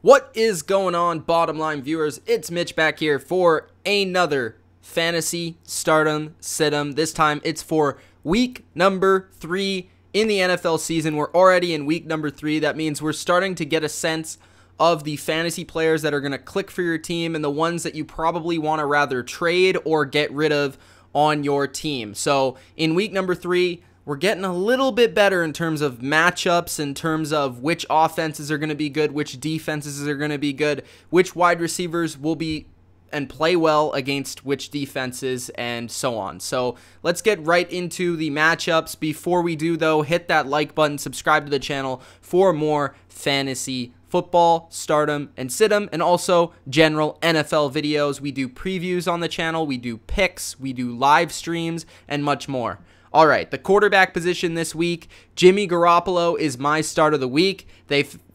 What is going on, bottom line viewers? It's Mitch back here for another fantasy stardom situm. This time it's for week number 3 in the NFL season. We're already in week number 3. That means we're starting to get a sense of the fantasy players that are going to click for your team and the ones that you probably want to rather trade or get rid of on your team. So in week number 3, we're getting a little bit better in terms of matchups, in terms of which offenses are going to be good, which defenses are going to be good, which wide receivers will be and play well against which defenses, and so on. So let's get right into the matchups. Before we do, though, hit that like button, subscribe to the channel for more fantasy football, stardom, and situm, and also general NFL videos. We do previews on the channel, we do picks, we do live streams, and much more. All right, the quarterback position this week, Jimmy Garoppolo is my start of the week.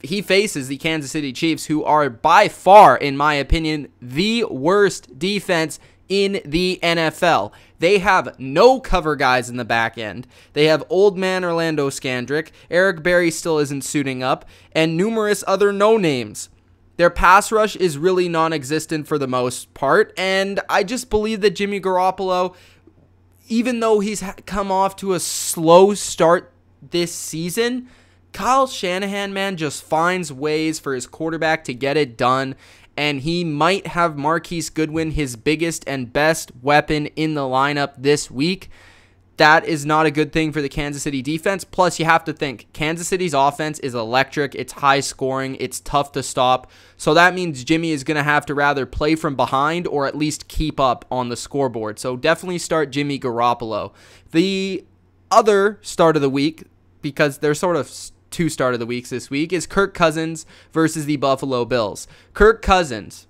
He faces the Kansas City Chiefs, who are by far, in my opinion, the worst defense in the NFL. They have no cover guys in the back end. They have old man Orlando Scandrick, Eric Berry still isn't suiting up, and numerous other no-names. Their pass rush is really non-existent for the most part, and I just believe that Jimmy Garoppolo, even though he's come off to a slow start this season, Kyle Shanahan, man, just finds ways for his quarterback to get it done, and he might have Marquise Goodwin, his biggest and best weapon in the lineup this week. That is not a good thing for the Kansas City defense. Plus, you have to think, Kansas City's offense is electric. It's high scoring. It's tough to stop. So that means Jimmy is going to have to rather play from behind or at least keep up on the scoreboard. So definitely start Jimmy Garoppolo. The other start of the week, because there's sort of two start of the weeks this week, is Kirk Cousins versus the Buffalo Bills. Kirk Cousins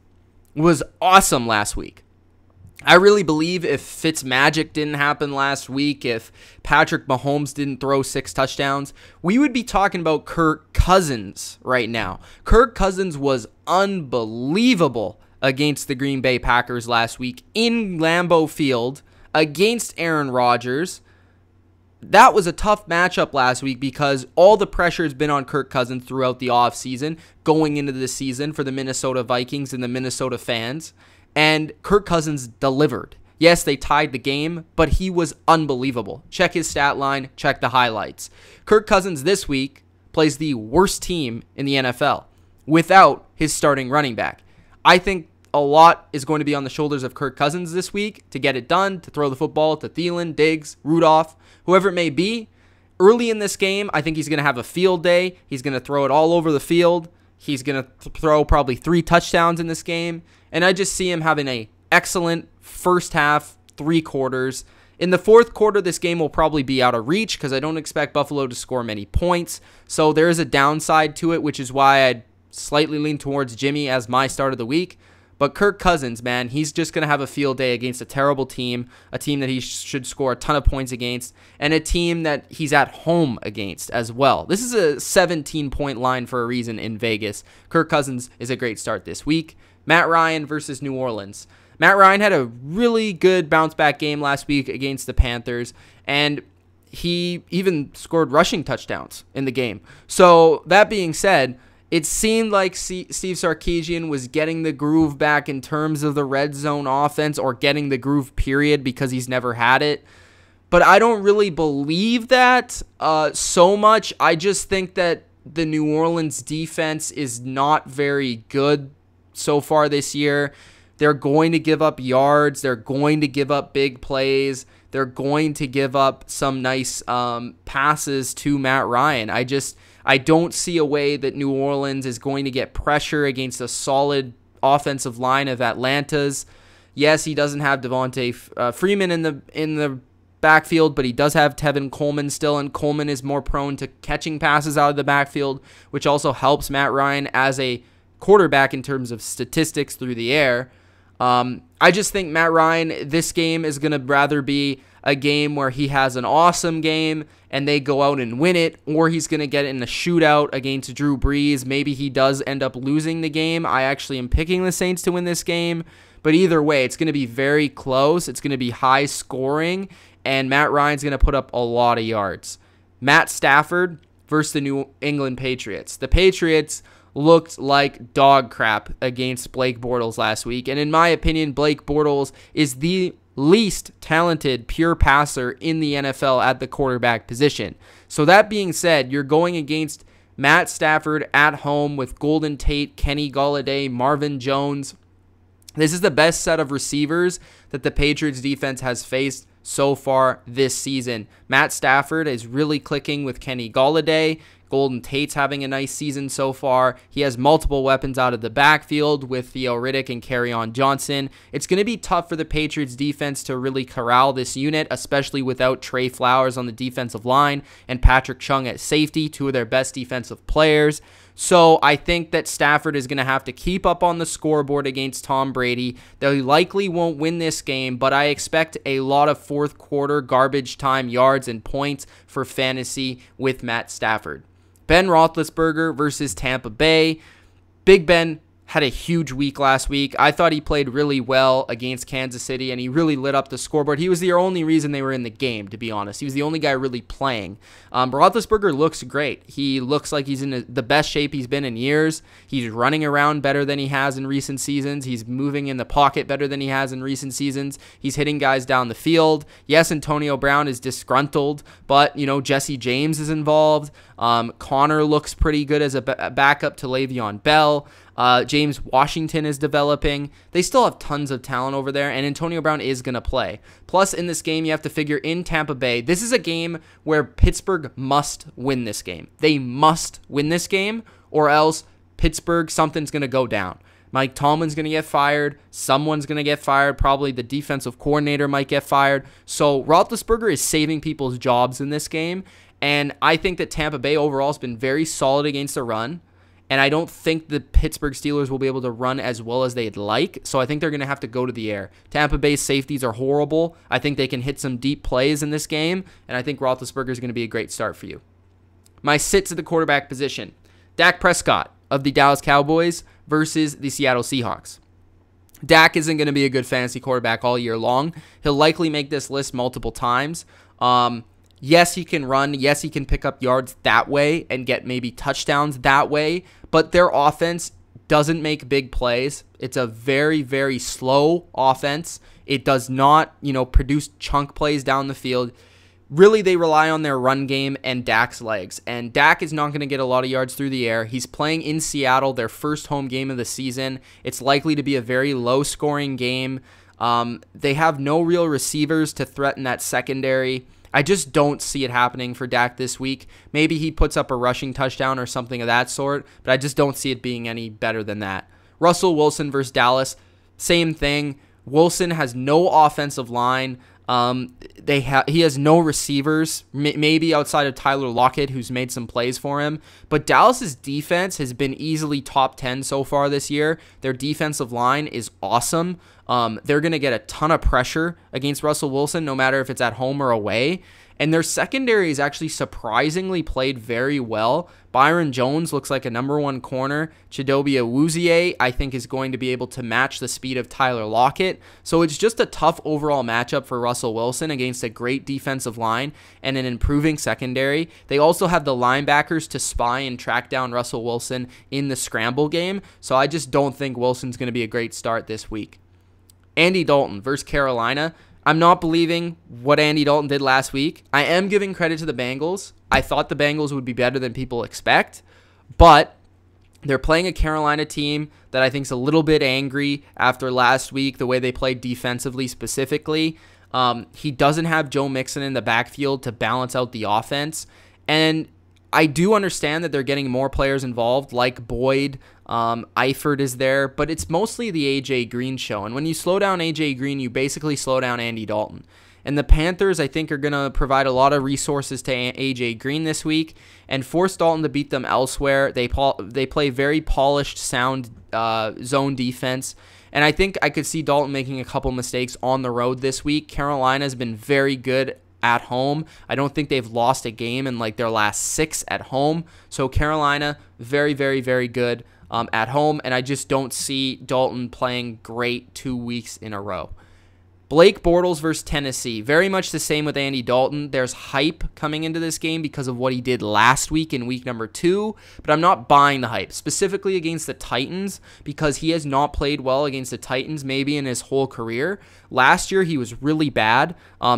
was awesome last week. I really believe if Fitzmagic didn't happen last week, if Patrick Mahomes didn't throw 6 touchdowns, we would be talking about Kirk Cousins right now. Kirk Cousins was unbelievable against the Green Bay Packers last week in Lambeau Field against Aaron Rodgers. That was a tough matchup last week because all the pressure has been on Kirk Cousins throughout the offseason, going into the season for the Minnesota Vikings and the Minnesota fans. And Kirk Cousins delivered. Yes, they tied the game, but he was unbelievable. Check his stat line, check the highlights. Kirk Cousins this week plays the worst team in the NFL without his starting running back. I think a lot is going to be on the shoulders of Kirk Cousins this week to get it done, to throw the football to Thielen, Diggs, Rudolph, whoever it may be. Early in this game, I think he's going to have a field day. He's going to throw it all over the field. He's going to throw probably 3 touchdowns in this game. And I just see him having an excellent first half, 3 quarters. In the fourth quarter, this game will probably be out of reach because I don't expect Buffalo to score many points. So there is a downside to it, which is why I'd slightly lean towards Jimmy as my start of the week. But Kirk Cousins, man, he's just going to have a field day against a terrible team, a team that he should score a ton of points against, and a team that he's at home against as well. This is a 17-point line for a reason in Vegas. Kirk Cousins is a great start this week. Matt Ryan versus New Orleans. Matt Ryan had a really good bounce-back game last week against the Panthers, and he even scored rushing touchdowns in the game. So that being said, it seemed like Steve Sarkisian was getting the groove back in terms of the red zone offense, or getting the groove period, because he's never had it. But I don't really believe that so much. I just think that the New Orleans defense is not very good so far this year. They're going to give up yards. They're going to give up big plays. They're going to give up some nice passes to Matt Ryan. I don't see a way that New Orleans is going to get pressure against a solid offensive line of Atlanta's. Yes, he doesn't have Devontae Freeman in the backfield, but he does have Tevin Coleman still, and Coleman is more prone to catching passes out of the backfield, which also helps Matt Ryan as a quarterback in terms of statistics through the air. I just think Matt Ryan, this game is going to rather be a game where he has an awesome game and they go out and win it, or he's going to get in a shootout against Drew Brees. Maybe he does end up losing the game. I actually am picking the Saints to win this game, but either way, it's going to be very close. It's going to be high scoring, and Matt Ryan's going to put up a lot of yards. Matt Stafford versus the New England Patriots. The Patriots looked like dog crap against Blake Bortles last week. And in my opinion, Blake Bortles is the least talented pure passer in the NFL at the quarterback position. So that being said, you're going against Matt Stafford at home with Golden Tate, Kenny Golladay, Marvin Jones. This is the best set of receivers that the Patriots defense has faced so far this season. Matt Stafford is really clicking with Kenny Golladay. Golden Tate's having a nice season so far. He has multiple weapons out of the backfield with Theo Riddick and Kerryon Johnson. It's going to be tough for the Patriots defense to really corral this unit, especially without Trey Flowers on the defensive line and Patrick Chung at safety, two of their best defensive players. So I think that Stafford is going to have to keep up on the scoreboard against Tom Brady. They likely won't win this game, but I expect a lot of fourth quarter garbage time yards and points for fantasy with Matt Stafford. Ben Roethlisberger versus Tampa Bay. Big Ben had a huge week last week. I thought he played really well against Kansas City, and he really lit up the scoreboard. He was the only reason they were in the game, to be honest. He was the only guy really playing. Roethlisberger looks great. He looks like he's in the best shape he's been in years. He's running around better than he has in recent seasons. He's moving in the pocket better than he has in recent seasons. He's hitting guys down the field. Yes, Antonio Brown is disgruntled, but, Jesse James is involved. Connor looks pretty good as a backup to Le'Veon Bell. James Washington is developing. They still have tons of talent over there, and Antonio Brown is going to play. Plus, in this game, you have to figure in Tampa Bay, this is a game where Pittsburgh must win this game. They must win this game, or else Pittsburgh, something's going to go down. Mike Tomlin's going to get fired. Someone's going to get fired. Probably the defensive coordinator might get fired. So Roethlisberger is saving people's jobs in this game, and I think that Tampa Bay overall has been very solid against the run. And I don't think the Pittsburgh Steelers will be able to run as well as they'd like. So I think they're going to have to go to the air. Tampa Bay's safeties are horrible. I think they can hit some deep plays in this game. And I think Roethlisberger is going to be a great start for you. My sits at the quarterback position. Dak Prescott of the Dallas Cowboys versus the Seattle Seahawks. Dak isn't going to be a good fantasy quarterback all year long. He'll likely make this list multiple times. Yes, he can run. Yes, he can pick up yards that way and get maybe touchdowns that way. But their offense doesn't make big plays. It's a very, very slow offense. It does not, produce chunk plays down the field. Really, they rely on their run game and Dak's legs. And Dak is not going to get a lot of yards through the air. He's playing in Seattle, their first home game of the season. It's likely to be a very low-scoring game. They have no real receivers to threaten that secondary. I just don't see it happening for Dak this week. Maybe he puts up a rushing touchdown or something of that sort, but I just don't see it being any better than that. Russell Wilson versus Dallas, same thing. Wilson has no offensive line. He has no receivers, maybe outside of Tyler Lockett, who's made some plays for him. But Dallas's defense has been easily top 10 so far this year. Their defensive line is awesome. They're going to get a ton of pressure against Russell Wilson, no matter if it's at home or away. And their secondary is actually surprisingly played very well. Byron Jones looks like a #1 corner. Chidobe Awuzie, I think, is going to be able to match the speed of Tyler Lockett. So it's just a tough overall matchup for Russell Wilson against a great defensive line and an improving secondary. They also have the linebackers to spy and track down Russell Wilson in the scramble game. So I just don't think Wilson's going to be a great start this week. Andy Dalton versus Carolina. I'm not believing what Andy Dalton did last week. I am giving credit to the Bengals. I thought the Bengals would be better than people expect, but they're playing a Carolina team that I think is a little bit angry after last week, the way they played defensively specifically. He doesn't have Joe Mixon in the backfield to balance out the offense, and I do understand that they're getting more players involved, like Boyd. Eifert is there, but it's mostly the A.J. Green show. And when you slow down A.J. Green, you basically slow down Andy Dalton. And the Panthers, I think, are going to provide a lot of resources to A.J. Green this week and force Dalton to beat them elsewhere. They play very polished, sound zone defense. And I think I could see Dalton making a couple mistakes on the road this week. Carolina's been very good at home. I don't think they've lost a game in like their last 6 at home. So Carolina, very, very, very good at home. And I just don't see Dalton playing great 2 weeks in a row. Blake Bortles versus Tennessee. Very much the same with Andy Dalton. There's hype coming into this game because of what he did last week in week number 2, but I'm not buying the hype, specifically against the Titans, because he has not played well against the Titans maybe in his whole career. Last year, he was really bad.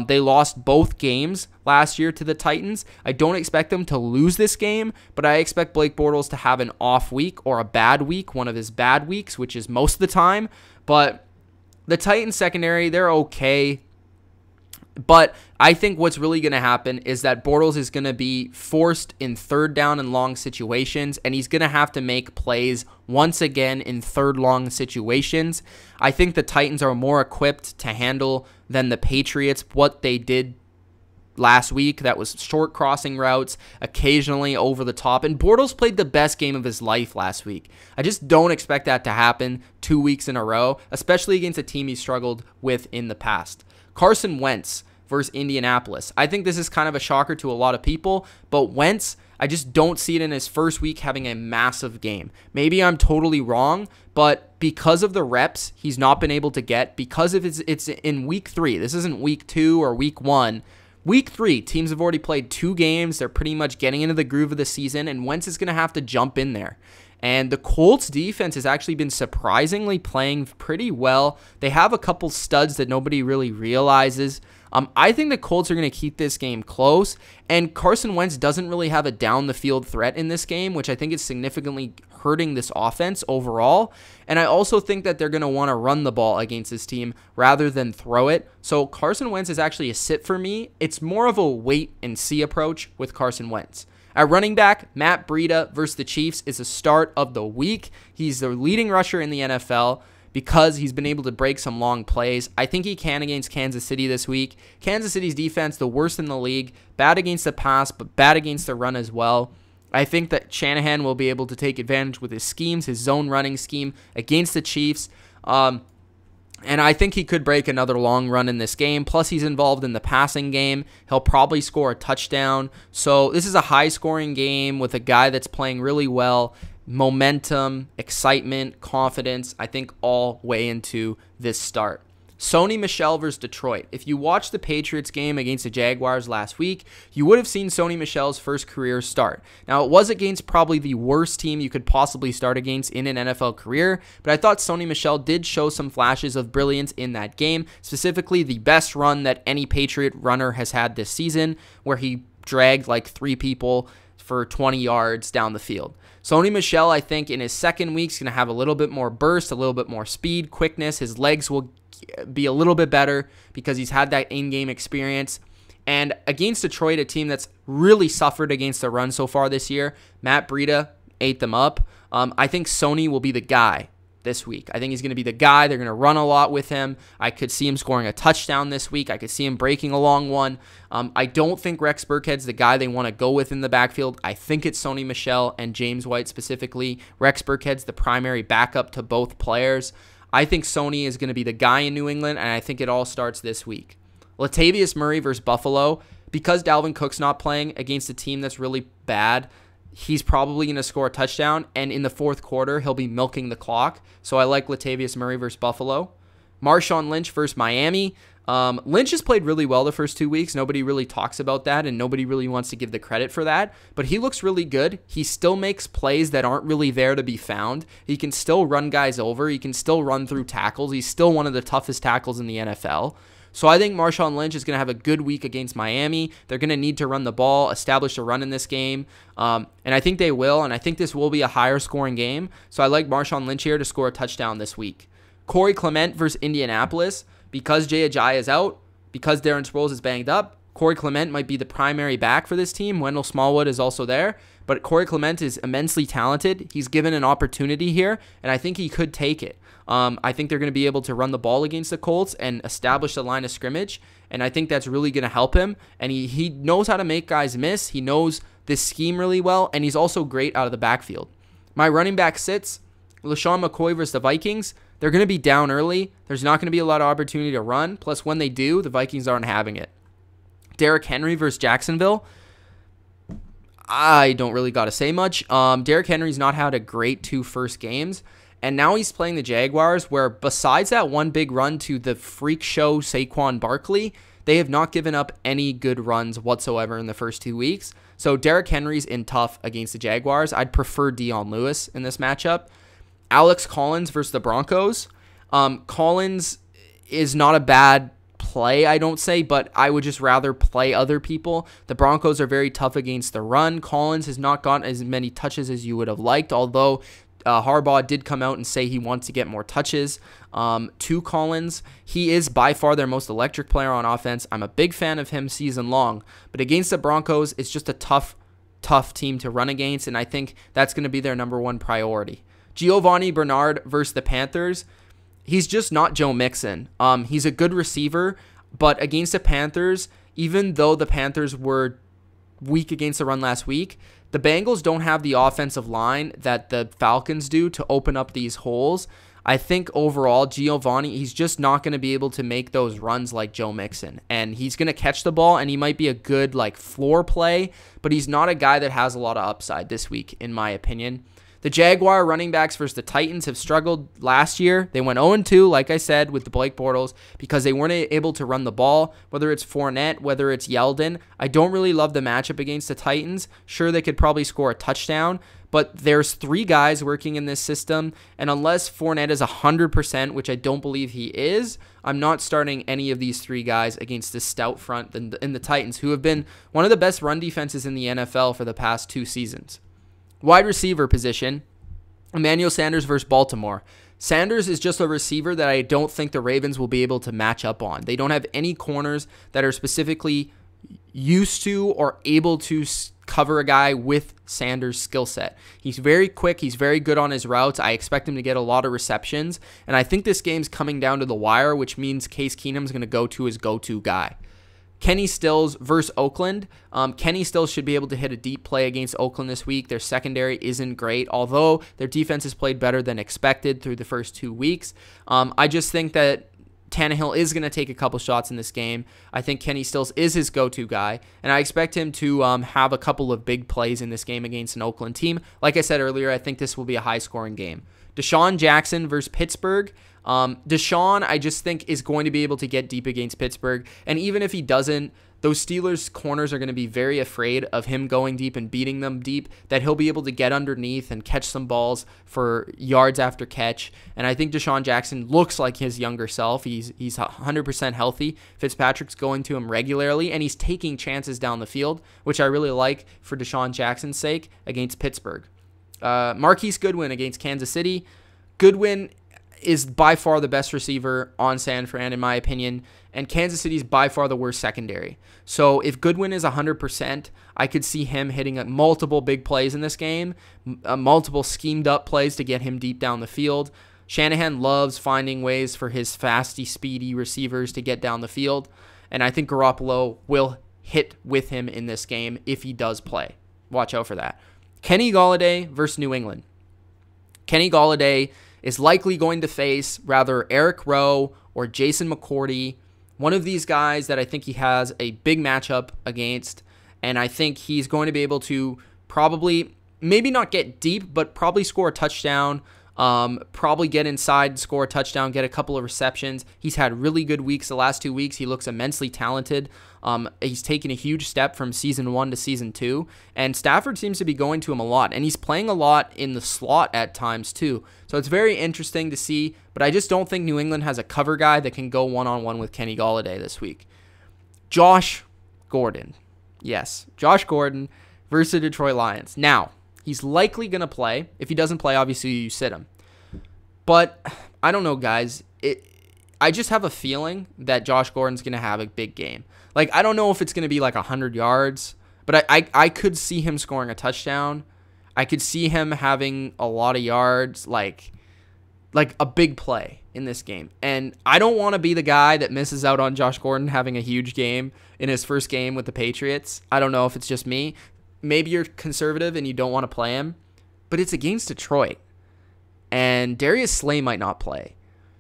They lost both games last year to the Titans. I don't expect them to lose this game, but I expect Blake Bortles to have an off week or a bad week, one of his bad weeks, which is most of the time, but the Titans secondary, they're okay. But I think what's really going to happen is that Bortles is going to be forced in third down and long situations, and he's going to have to make plays once again in third long situations. I think the Titans are more equipped to handle than the Patriots, what they did last week. That was short crossing routes, occasionally over the top, and Bortles played the best game of his life last week. I just don't expect that to happen 2 weeks in a row, especially against a team he struggled with in the past. Carson Wentz versus Indianapolis. I think this is kind of a shocker to a lot of people, but Wentz, I just don't see it in his first week having a massive game. Maybe I'm totally wrong, but because of the reps he's not been able to get, because of it's in week 3, this isn't week 2 or week 1, Week 3, teams have already played 2 games. They're pretty much getting into the groove of the season, and Wentz is going to have to jump in there. And the Colts defense has actually been surprisingly playing pretty well. They have a couple studs that nobody really realizes. I think the Colts are going to keep this game close, and Carson Wentz doesn't really have a down-the-field threat in this game, which I think is significantly hurting this offense overall. And I also think that they're going to want to run the ball against this team rather than throw it. So Carson Wentz is actually a sit for me. It's more of a wait-and-see approach with Carson Wentz. At running back, Matt BRIEDA versus the Chiefs is the start of the week. He's the leading rusher in the NFL because he's been able to break some long plays. I think he can against Kansas City this week. Kansas City's defense, the worst in the league. Bad against the pass, but bad against the run as well. I think that Shanahan will be able to take advantage with his schemes, his zone running scheme against the Chiefs. And I think he could break another long run in this game. Plus, he's involved in the passing game. He'll probably score a touchdown. So this is a high-scoring game with a guy that's playing really well. Momentum, excitement, confidence, I think all weigh into this start. Sony Michel versus Detroit. If you watched the Patriots game against the Jaguars last week, you would have seen Sony Michel's first career start. Now, it was against probably the worst team you could possibly start against in an NFL career, but I thought Sony Michel did show some flashes of brilliance in that game, specifically the best run that any Patriot runner has had this season, where he dragged like 3 people for 20 yards down the field. Sony Michel, I think, in his second week is going to have a little bit more burst, a little bit more speed, quickness. His legs will be a little bit better because he's had that in-game experience. And against Detroit, a team that's really suffered against the run so far this year, Matt BRIEDA ate them up. I think Sony will be the guy this week. I think he's going to be the guy. They're going to run a lot with him. I could see him scoring a touchdown this week. I could see him breaking a long one. I don't think Rex Burkhead's the guy they want to go with in the backfield. I think it's Sony Michel and James White specifically. Rex Burkhead's the primary backup to both players. I think Sony is going to be the guy in New England, and I think it all starts this week. Latavius Murray versus Buffalo. Because Dalvin Cook's not playing against a team that's really bad, he's probably going to score a touchdown, and in the fourth quarter, he'll be milking the clock. So I like Latavius Murray versus Buffalo. Marshawn Lynch versus Miami. Lynch has played really well the first 2 weeks. Nobody really talks about that, and nobody really wants to give the credit for that. But he looks really good. He still makes plays that aren't really there to be found. He can still run guys over. He can still run through tackles. He's still one of the toughest tackles in the NFL. So I think Marshawn Lynch is going to have a good week against Miami. They're going to need to run the ball, establish a run in this game. And I think they will, and I think this will be a higher scoring game. So I like Marshawn Lynch here to score a touchdown this week. Corey Clement versus Indianapolis. Because Jay Ajayi is out, because Darren Sproles is banged up, Corey Clement might be the primary back for this team. Wendell Smallwood is also there, but Corey Clement is immensely talented. He's given an opportunity here, and I think he could take it. I think they're going to be able to run the ball against the Colts and establish the line of scrimmage, and I think that's really going to help him. And he knows how to make guys miss. He knows this scheme really well, and he's also great out of the backfield. My running back sits, LaShawn McCoy versus the Vikings. They're going to be down early. There's not going to be a lot of opportunity to run. Plus, when they do, the Vikings aren't having it. Derrick Henry versus Jacksonville. I don't really got to say much. Derrick Henry's not had a great 2 first games, and now he's playing the Jaguars, where besides that one big run to the freak show Saquon Barkley, they have not given up any good runs whatsoever in the first 2 weeks. So Derrick Henry's in tough against the Jaguars. I'd prefer Dion Lewis in this matchup. Alex Collins versus the Broncos. Collins is not a bad play, I don't say, but I would just rather play other people. The Broncos are very tough against the run. Collins has not gotten as many touches as you would have liked, although Harbaugh did come out and say he wants to get more touches to Collins. He is by far their most electric player on offense. I'm a big fan of him season long, but against the Broncos, it's just a tough team to run against, and I think that's going to be their number 1 priority. Giovanni Bernard versus the Panthers. He's just not Joe Mixon. He's a good receiver, but against the Panthers, even though the Panthers were weak against the run last week, the Bengals don't have the offensive line that the Falcons do to open up these holes. I think overall, Giovanni, he's just not going to be able to make those runs like Joe Mixon. And he's going to catch the ball, and he might be a good floor play, but he's not a guy that has a lot of upside this week, in my opinion. The Jaguar running backs versus the Titans have struggled last year. They went 0-2, like I said, with the Blake Bortles because they weren't able to run the ball, whether it's Fournette, whether it's Yeldon. I don't really love the matchup against the Titans. Sure, they could probably score a touchdown, but there's 3 guys working in this system, and unless Fournette is 100%, which I don't believe he is, I'm not starting any of these 3 guys against this stout front in the Titans, who have been one of the best run defenses in the NFL for the past 2 seasons. Wide receiver position, Emmanuel Sanders versus Baltimore. Sanders is just a receiver that I don't think the Ravens will be able to match up on. They don't have any corners that are specifically used to or able to cover a guy with Sanders' skill set. He's very quick. He's very good on his routes. I expect him to get a lot of receptions. And I think this game's coming down to the wire, which means Case Keenum's going to go to his go-to guy. Kenny Stills versus Oakland. Kenny Stills should be able to hit a deep play against Oakland this week. Their secondary isn't great, although their defense has played better than expected through the first 2 weeks. I just think that Tannehill is going to take a couple shots in this game. I think Kenny Stills is his go-to guy, and I expect him to have a couple of big plays in this game against an Oakland team. Like I said earlier, I think this will be a high-scoring game. Deshaun Jackson versus Pittsburgh. Deshaun, I just think, is going to be able to get deep against Pittsburgh. And even if he doesn't, those Steelers corners are going to be very afraid of him going deep and beating them deep, that he'll be able to get underneath and catch some balls for yards after catch. And I think Deshaun Jackson looks like his younger self. He's 100% healthy. Fitzpatrick's going to him regularly, and he's taking chances down the field, which I really like for Deshaun Jackson's sake against Pittsburgh. Marquise Goodwin against Kansas City. Goodwin is by far the best receiver on San Fran, in my opinion, and Kansas City is by far the worst secondary. So if Goodwin is 100%, I could see him hitting multiple big plays in this game, multiple schemed-up plays to get him deep down the field. Shanahan loves finding ways for his fasty, speedy receivers to get down the field, and I think Garoppolo will hit with him in this game if he does play. Watch out for that. Kenny Golladay versus New England. Kenny Golladay is likely going to face rather Eric Rowe or Jason McCourty, one of these guys that I think he has a big matchup against, and I think he's going to be able to probably, maybe not get deep, but probably score a touchdown, probably get inside, score a touchdown, get a couple of receptions. He's had really good weeks the last 2 weeks. He looks immensely talented. He's taken a huge step from season 1 to season 2, and Stafford seems to be going to him a lot, and he's playing a lot in the slot at times too. So it's very interesting to see, but I just don't think New England has a cover guy that can go one-on-one with Kenny Golladay this week. Josh Gordon. Yes, Josh Gordon versus the Detroit Lions. Now, he's likely going to play. If he doesn't play, obviously you sit him. But I don't know, guys. I just have a feeling that Josh Gordon's going to have a big game. I don't know if it's going to be 100 yards, but I could see him scoring a touchdown. I could see him having a lot of yards, like a big play in this game. And I don't want to be the guy that misses out on Josh Gordon having a huge game in his first game with the Patriots. I don't know if it's just me. Maybe you're conservative and you don't want to play him, but it's against Detroit. And Darius Slay might not play.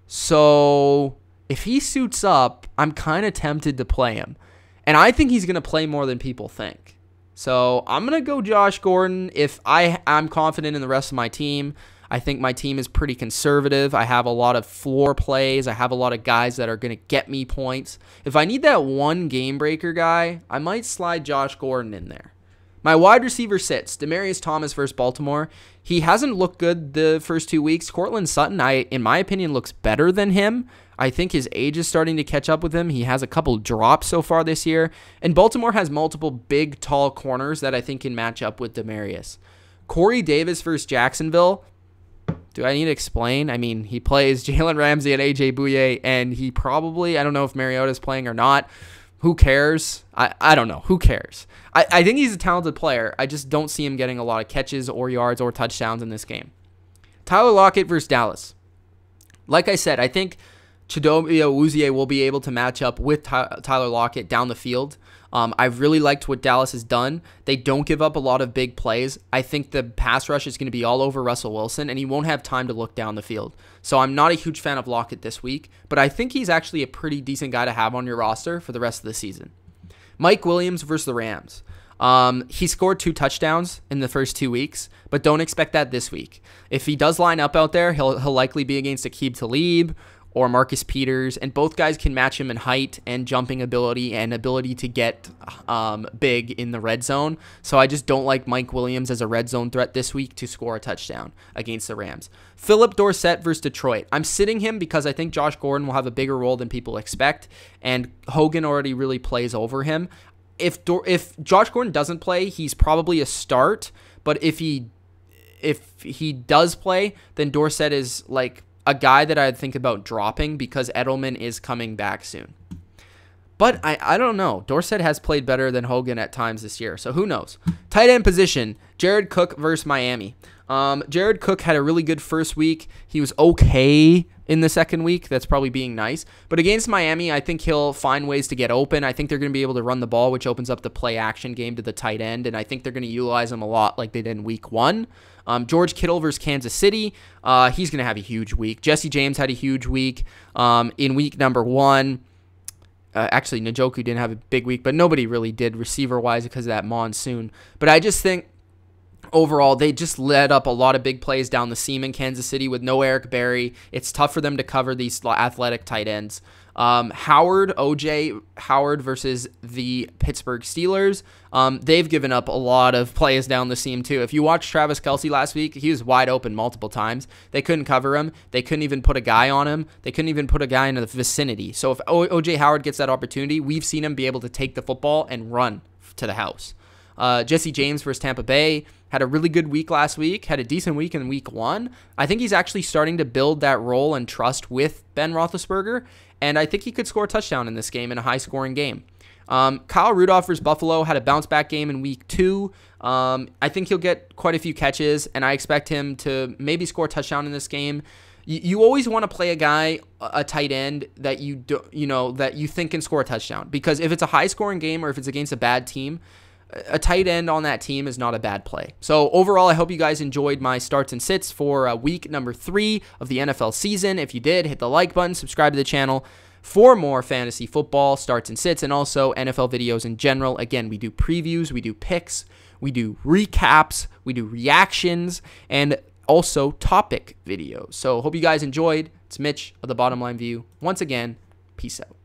So if he suits up, I'm kind of tempted to play him. And I think he's going to play more than people think. So I'm going to go Josh Gordon. If I'm confident in the rest of my team, I think my team is pretty conservative. I have a lot of floor plays. I have a lot of guys that are going to get me points. If I need that one game breaker guy, I might slide Josh Gordon in there. My wide receiver sits. Demaryius Thomas versus Baltimore. He hasn't looked good the first 2 weeks. Courtland Sutton, in my opinion, looks better than him. I think his age is starting to catch up with him. He has a couple drops so far this year. And Baltimore has multiple big, tall corners that I think can match up with Demaryius. Corey Davis versus Jacksonville. Do I need to explain? I mean, he plays Jalen Ramsey and A.J. Bouye, and he probably, I don't know if Mariota's playing or not. Who cares? I don't know. Who cares? I think he's a talented player. I just don't see him getting a lot of catches or yards or touchdowns in this game. Tyler Lockett versus Dallas. Like I said, I think Chidobe Awuzie will be able to match up with Tyler Lockett down the field. I've really liked what Dallas has done. They don't give up a lot of big plays. I think the pass rush is going to be all over Russell Wilson, and he won't have time to look down the field. So I'm not a huge fan of Lockett this week, but I think he's actually a pretty decent guy to have on your roster for the rest of the season. Mike Williams versus the Rams. He scored 2 touchdowns in the first 2 weeks, but don't expect that this week. If he does line up out there, he'll likely be against Aqib Talib or Marcus Peters, and both guys can match him in height and jumping ability and ability to get big in the red zone. So I just don't like Mike Williams as a red zone threat this week to score a touchdown against the Rams. Philip Dorsett versus Detroit. I'm sitting him because I think Josh Gordon will have a bigger role than people expect, and Hogan already really plays over him. If Josh Gordon doesn't play, he's probably a start, but if he does play, then Dorsett is like a guy that I'd think about dropping because Edelman is coming back soon. But I don't know. Dorsett has played better than Hogan at times this year, so who knows? Tight end position, Jared Cook versus Miami. Jared Cook had a really good first week. He was okay in the second week. That's probably being nice. But against Miami, I think he'll find ways to get open. I think they're going to be able to run the ball, which opens up the play action game to the tight end, and I think they're going to utilize him a lot like they did in week 1. George Kittle versus Kansas City. He's going to have a huge week. Jesse James had a huge week in week number 1. Actually, Njoku didn't have a big week, but nobody really did receiver-wise because of that monsoon. But I just think overall, they just led up a lot of big plays down the seam in Kansas City with no Eric Berry. It's tough for them to cover these athletic tight ends. OJ Howard versus the Pittsburgh Steelers. They've given up a lot of plays down the seam too. If you watched Travis Kelce last week, he was wide open multiple times. They couldn't cover him. They couldn't even put a guy on him. They couldn't even put a guy in the vicinity. So if OJ Howard gets that opportunity, we've seen him be able to take the football and run to the house. Jesse James versus Tampa Bay had a really good week last week, had a decent week in week 1. I think he's actually starting to build that role and trust with Ben Roethlisberger, and I think he could score a touchdown in this game in a high-scoring game. Kyle Rudolph versus Buffalo had a bounce-back game in week 2. I think he'll get quite a few catches, and I expect him to maybe score a touchdown in this game. You always want to play a guy, a tight end that that you think can score a touchdown, because if it's a high-scoring game or if it's against a bad team, a tight end on that team is not a bad play. So overall, I hope you guys enjoyed my starts and sits for week number 3 of the NFL season. If you did, hit the like button, subscribe to the channel for more fantasy football starts and sits, and also NFL videos in general. Again, we do previews, we do picks, we do recaps, we do reactions, and also topic videos. So hope you guys enjoyed. It's Mitch of the Bottom Line View. Once again, peace out.